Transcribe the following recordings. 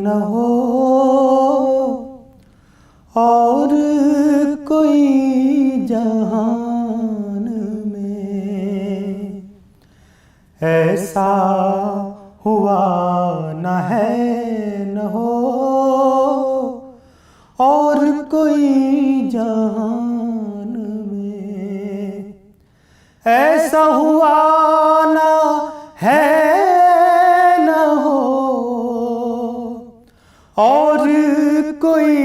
نہ ہو اور کوئی جہان میں، ایسا ہوا نہ ہے نہ ہو اور کوئی جہان میں، ایسا ہوا نہ ہے نہ ہو اور کوئی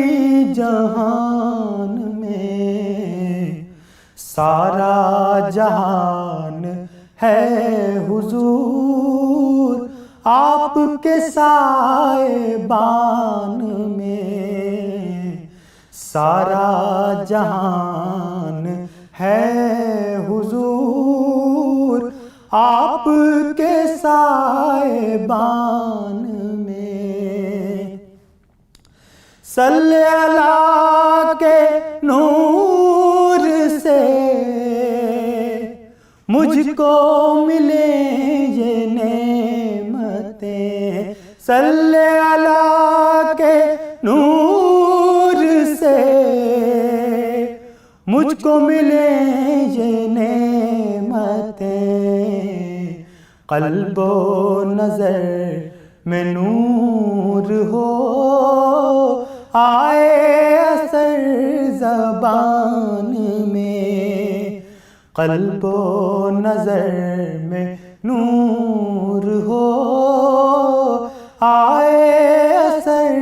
جہان میں، سارا جہان ہے حضور آپ کے سائبان میں، سارا جہان ہے حضور آپ کے سائبان میں، صلی اللہ کے نور سے مجھ کو ملیں یہ نعمتیں، صلی اللہ کے نور سے مجھ کو ملیں یہ نعمتیں، قلب و نظر میں نور ہو آئے اثر زبان میں، قلب و نظر میں نور ہو آئے اثر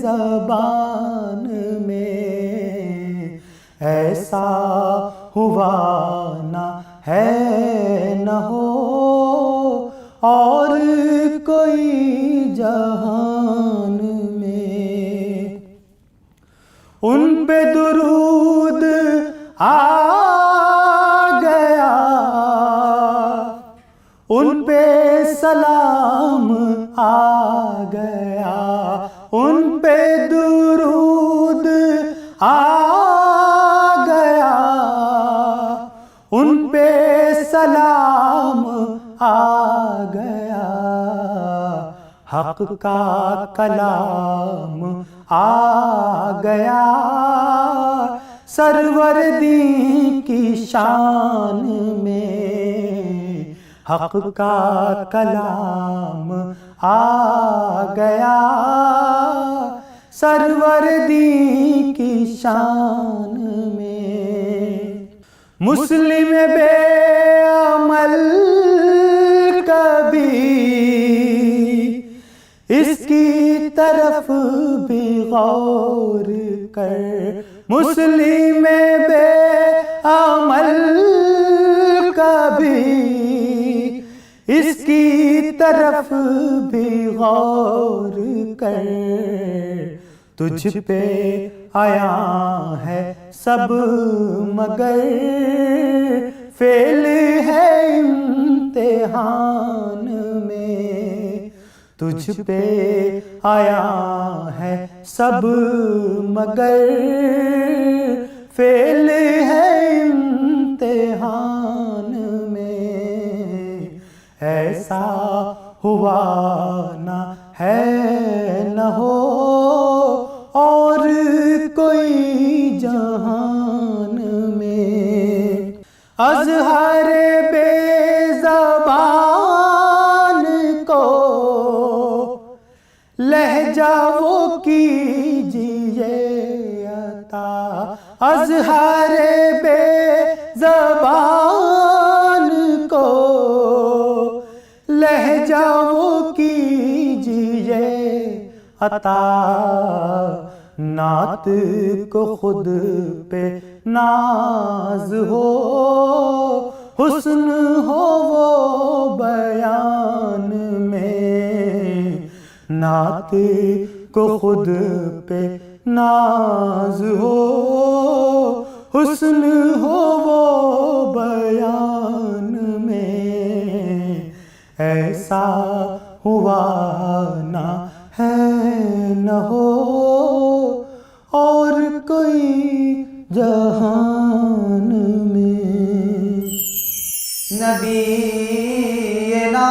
زبان میں، ایسا ہوا نہ ہے نہ ہو اور کوئی جہان میں، ان پہ درود آ گیا، ان پہ سلام آ گیا، ان پہ درود آ گیا، ان پہ سلام آ گیا، حق کا کلام آ گیا، سروردی کی شان میں، حق کا کلام آ گیا، سروردی کی شان میں، مسلم بے عمل کبھی اس کی طرف بھی غور کر، مسلم بے عمل کبھی اس کی طرف بھی غور کر، تجھ پہ آیا ہے سب مگر فیل ہے امتحان میں، تجھ پہ آیا ہے سب مگر فیل ہے امتحان میں، ایسا ہوا نہ ہے نہ ہو اور کوئی جہان میں، اظہر بے زبان کو لہجہ وہ کیجئے عطا، اظہر بے زبان کو لہجہ وہ کیجئے عطا، نعت کو خود پہ ناز ہو، حسن ہو وہ بیان میں، نعت کو خود پہ ناز ہو، حسن ہو وہ بیان میں، ایسا ہوا نہ ہے نہ ہو اور کوئی جہان میں، نبینا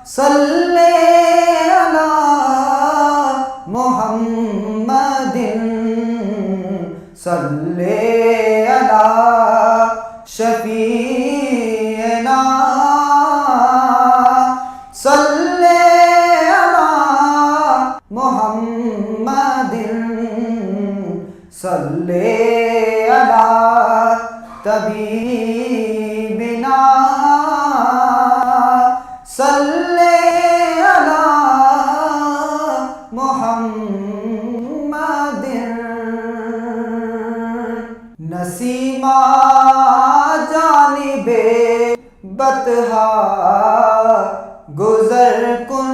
صلی صلی علی طبیبنا صلی علی محمد نسیمہ جانب بطحا گزر کن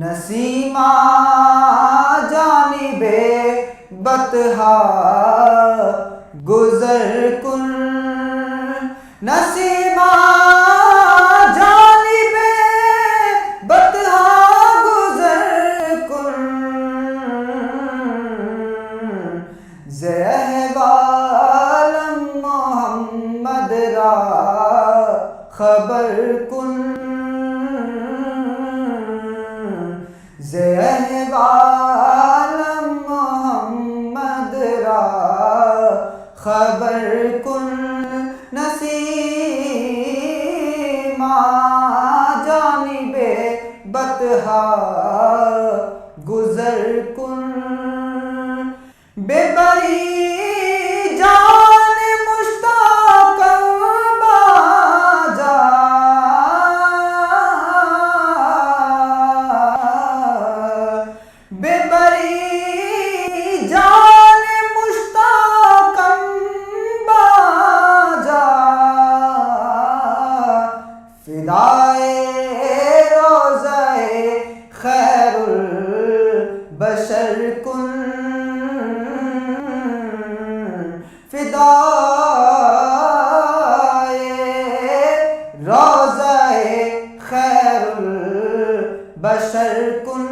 نسیمہ جانب بطحا گزر کن نسیمہ جانب بطحا گزر کن زِ احوالم محمد را خبر کن زِ احوالم محمد را خبر کن نسیمہ جانب بطحا گزر کن بے بری جان مشتاقاں باجا بے بری جان مشتاقاں باجا فدائے روضہ خیر البشر کن فدائے روضہ خیر البشر کن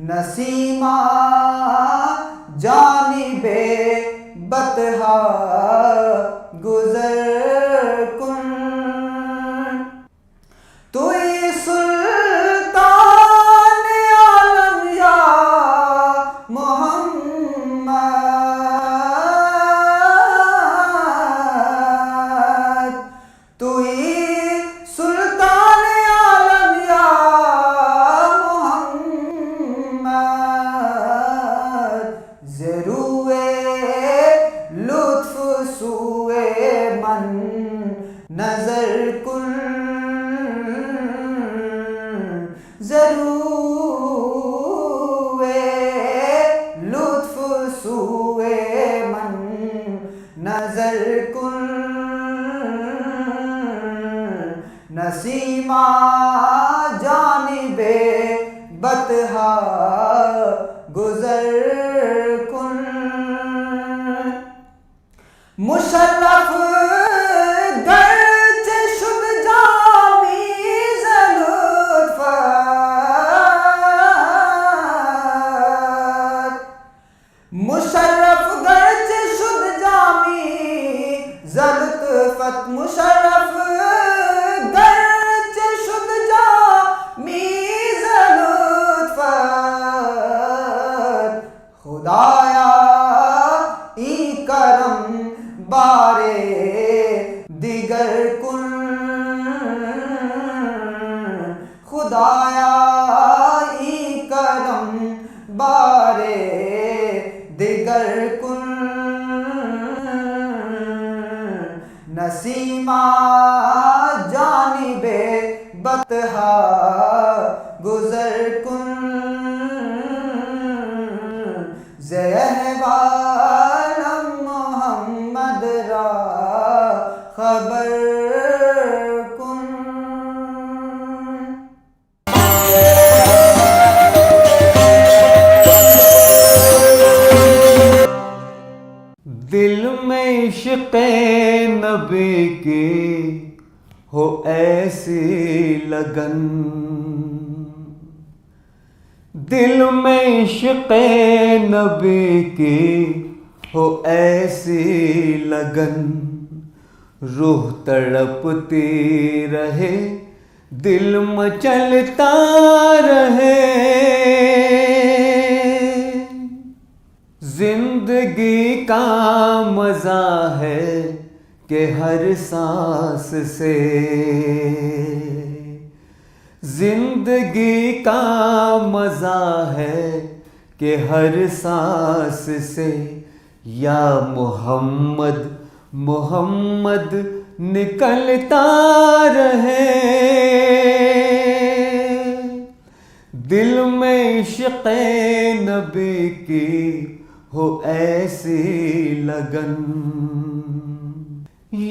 نسیمہ جانب بطحا گزر کن توئی سلطان عالم یا محمد توئی سلطان عالم یا محمد ضروے لطف سوئے من نظر کن ضروے لطف سوئے من نظر کن نسیمہ جانب بطحا گزر کن مشرف گرچہ شد جامیز لطفت مشرف گرچہ شد جامیز لطفت مشرف گرچہ شد جامیز لطفت خدایا ای کرم بارے دیگر کن خدایا ای کرم بارے دیگر کن نسیمہ جانب بطحا گزر کن زِ احوالم محمد را خبر کن دل میں عشق نبی کی ہو ایسی لگن دل میں عشق نبی کی ہو ایسی لگن روح تڑپتی رہے دل مچلتا رہے زندگی کا مزہ ہے کہ ہر سانس سے زندگی کا مزہ ہے کہ ہر سانس سے یا محمد محمد نکلتا رہے، دل میں عشق نبی کی ہو ایسی لگن،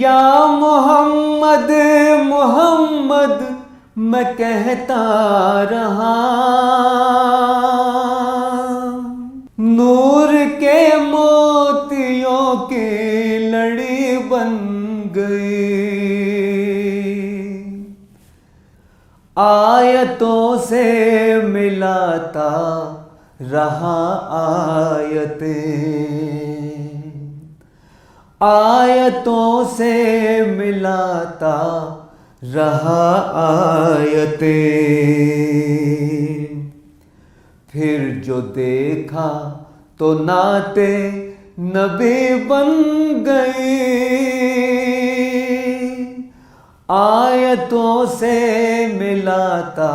یا محمد محمد میں کہتا رہا، نور کے موتیوں کی لڑی بن گئی، آیتوں سے ملاتا رہا آیتیں، آیتوں سے ملاتا رہا آیتیں، پھر جو دیکھا تو نعت نبی بن گئی، آیتوں سے ملاتا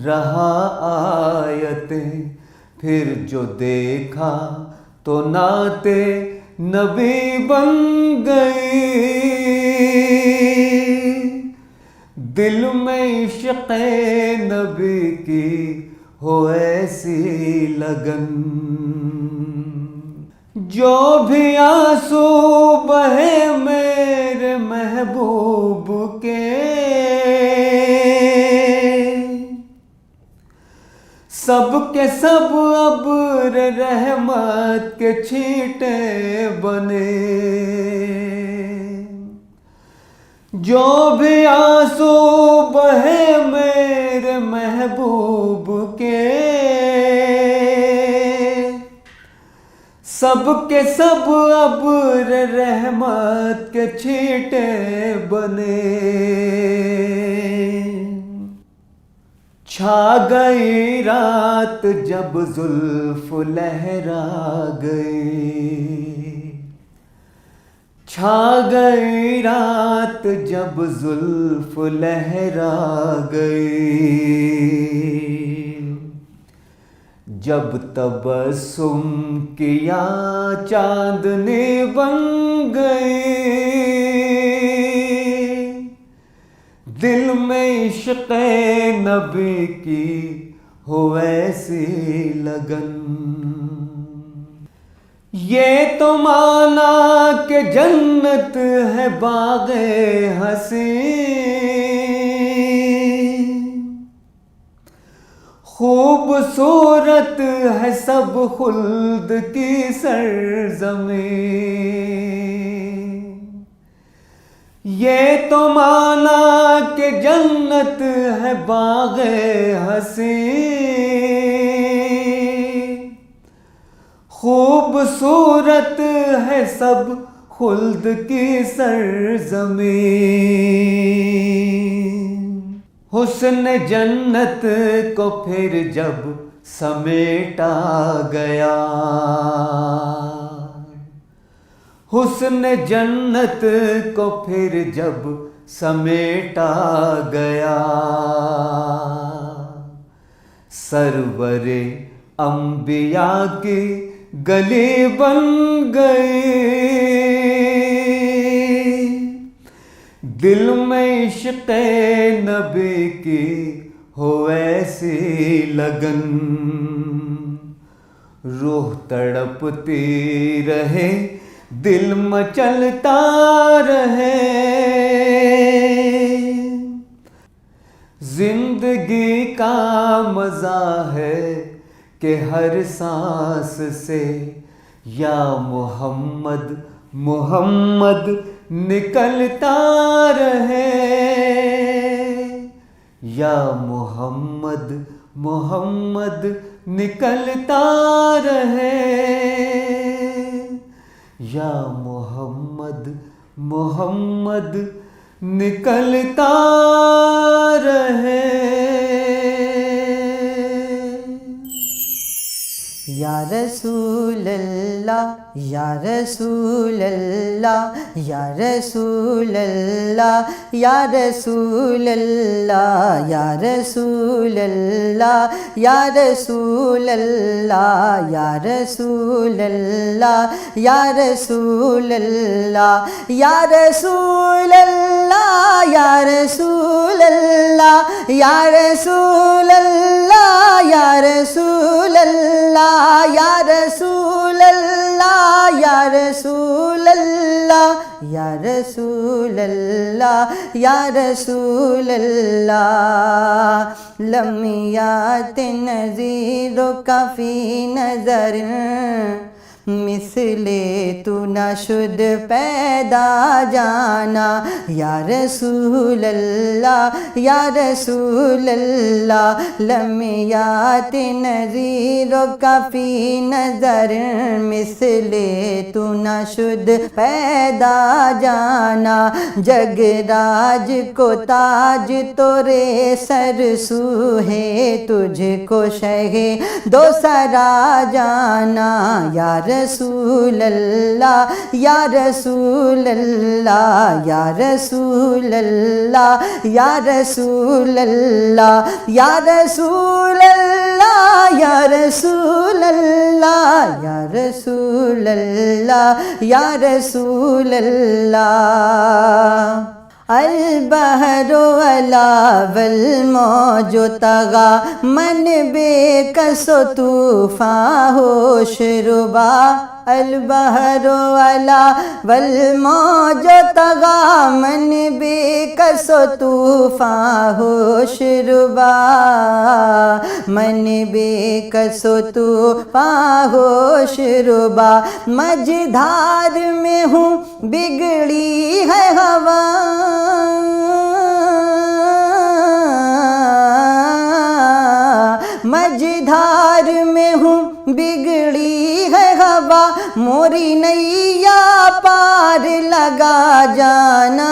رہا آیتیں، پھر جو دیکھا تو نعت نبی بن گئی، دل میں عشق نبی کی ہو ایسی لگن، جو بھی آنسو بہے میرے محبوب کے، سب کے سب ابر رحمت کے چھینٹے بنے، جو بھی آنسو بہے میرے محبوب کے، سب کے سب ابر رحمت کے چھینٹے بنے، چھا گئی رات جب زلف لہرا گئی، چھا گئی رات جب زلف لہرا گئی، جب تبسم کیا چاندنی بن گئی، دل میں عشق نبی کی ہو ایسی لگن، یہ تو مانا کہ جنت ہے باغ حسین، خوبصورت ہے سب خلد کی سرزمین، یہ تو مانا کہ جنت ہے باغ حسین، خوبصورت ہے سب خلد کی سرزمین، حسن جنت کو پھر جب سمیٹا گیا، حسن جنت کو پھر جب سمیٹا گیا، سرور انبیاء کی گلی بن گئی، دل میں عشق نبی کی ہو ایسی لگن، روح تڑپتی رہے دل مچلتا رہے، زندگی کا مزہ ہے کہ ہر سانس سے یا محمد محمد نکلتا رہے، یا محمد محمد نکلتا رہے، یا محمد محمد نکلتا رہے، یا یا رسول اللہ یا رسول اللہ یا رسول اللہ یا رسول اللہ یا رسول اللہ یا رسول اللہ یا رسول اللہ یا رسول اللہ یا رسول اللہ یا رسول اللہ یا رسول اللہ یا رسول اللہ یا رسول اللہ یا رسول اللہ یا رسول اللہ یا رسول اللہ لمیات نظیرک فی نظر مثل تو نہ شد پیدا جانا یا رسول اللہ یا رسول اللہ لمیات نظیرک فی نظر مثل تو نہ شد پیدا جانا جگ راج کو تاج تورے سر سو ہے تجھ کو شہ دو سرا جانا یا رسول اللہ یا رسول اللہ یا رسول اللہ یا رسول اللہ یا رسول اللہ یا رسول اللہ یا رسول اللہ یا رسول اللہ البحر ولا والموج طغى من بے کس و طوفان ہوش ربا البحر ولا والموج طغى من بے کس و طوفان ہوش ربا من بے کس و طوفان ہوش ربا مجدھار میں ہوں بگڑی ہے ہوا مجدھار میں ہوں بگڑی ہے ہوا موری نیا پار لگا جانا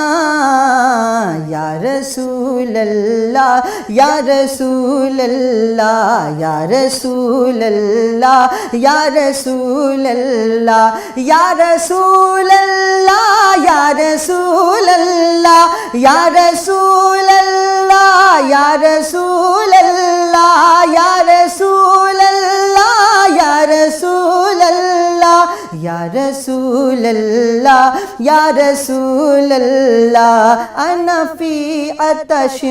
یا رسول اللہ یا رسول اللہ یا رسول اللہ یا رسول اللہ یا رسول اللہ یا رسول اللہ یا رسول اللہ یا رسول اللہ یا رسول اللہ یا رسول اللہ یا رسول اللہ یا رسول اللہ انا فی عطش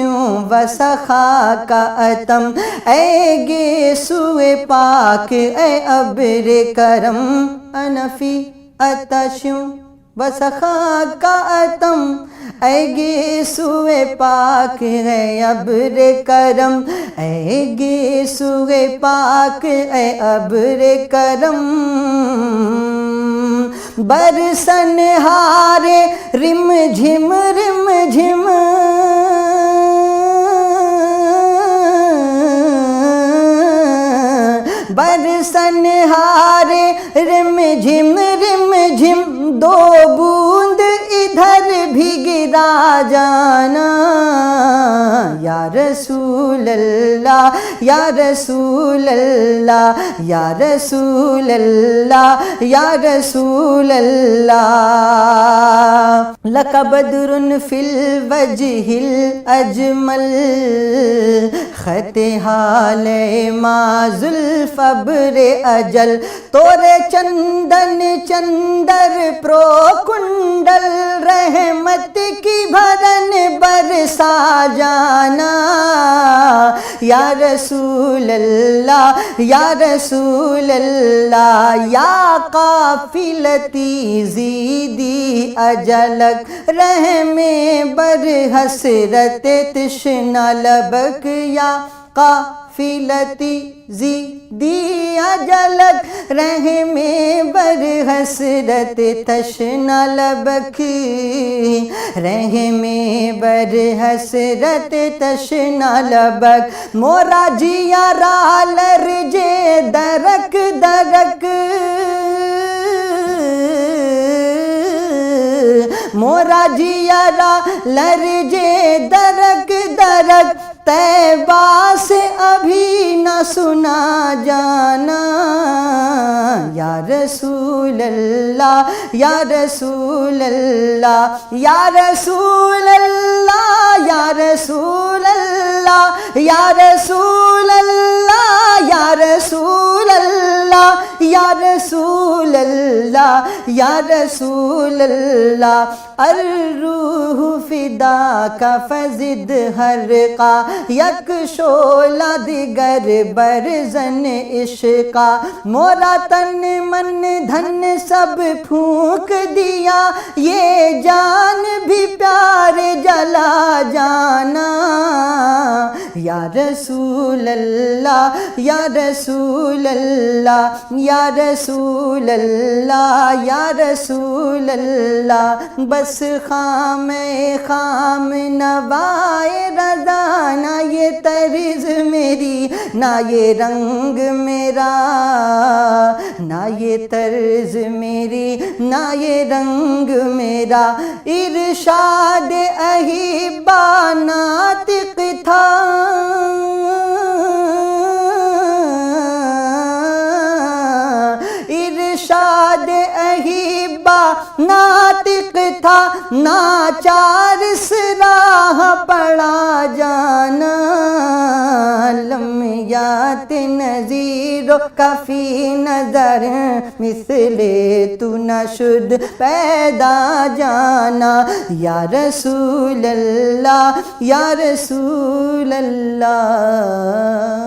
و سخا کا اتم اے گیسوئے پاک اے ابر کرم انا فی عطش و سخا کا اتم اے گیسوئے پاک ہے ابر کرم اے گیسوئے پاک اے ابر کرم برسن ہارے رم جھم برسن ہارے رم جھم دو بوند ادھر بھی گرا جانا یا رسول اللہ یا رسول اللہ یا رسول اللہ یا رسول اللہ لک بدر فی الوجہ الاجمل خط حال ما زلف ابر اجل تورے چندن چندر پرو کنڈل رحمت کی بھرن برسا جانا یا رسول اللہ یا رسول اللہ یا قافلتی زیدی اجلک رحم بر حسرت تشنا لبک یا قافلتی زیدی اجلک رحم بر حسرت تشنا لبک رحم بر حسرت تشنا لبک مورا جیا را لرجے درک درک مورا جیا را لرجے درک درک طیبہ سے ابھی نہ سنا جانا یا رسول اللہ یا رسول اللہ یا رسول اللہ یا رسول اللہ یا رسول اللہ یا رسول اللہ یا رسول اللہ یا رسول اللہ الروح فداک فزد حرقا یک شعلہ دیگر برزن عشقا مورا تن من دھن سب پھونک دیا یہ جان بھی پیار جلا جانا یا رسول اللہ یا رسول اللہ یا رسول اللہ یا رسول اللہ بس خام خام نوائے رضا نہ یہ طرز میری نہ یہ رنگ میرا نہ یہ طرز میری نہ یہ رنگ میرا ارشاد احبا ناطق تھا ارشاد احبا ناطق تھا ناچار راہ پڑا جانا لمیات نظیر و کفی نظر مثل تو نشد پیدا جانا یا رسول اللہ یا رسول اللہ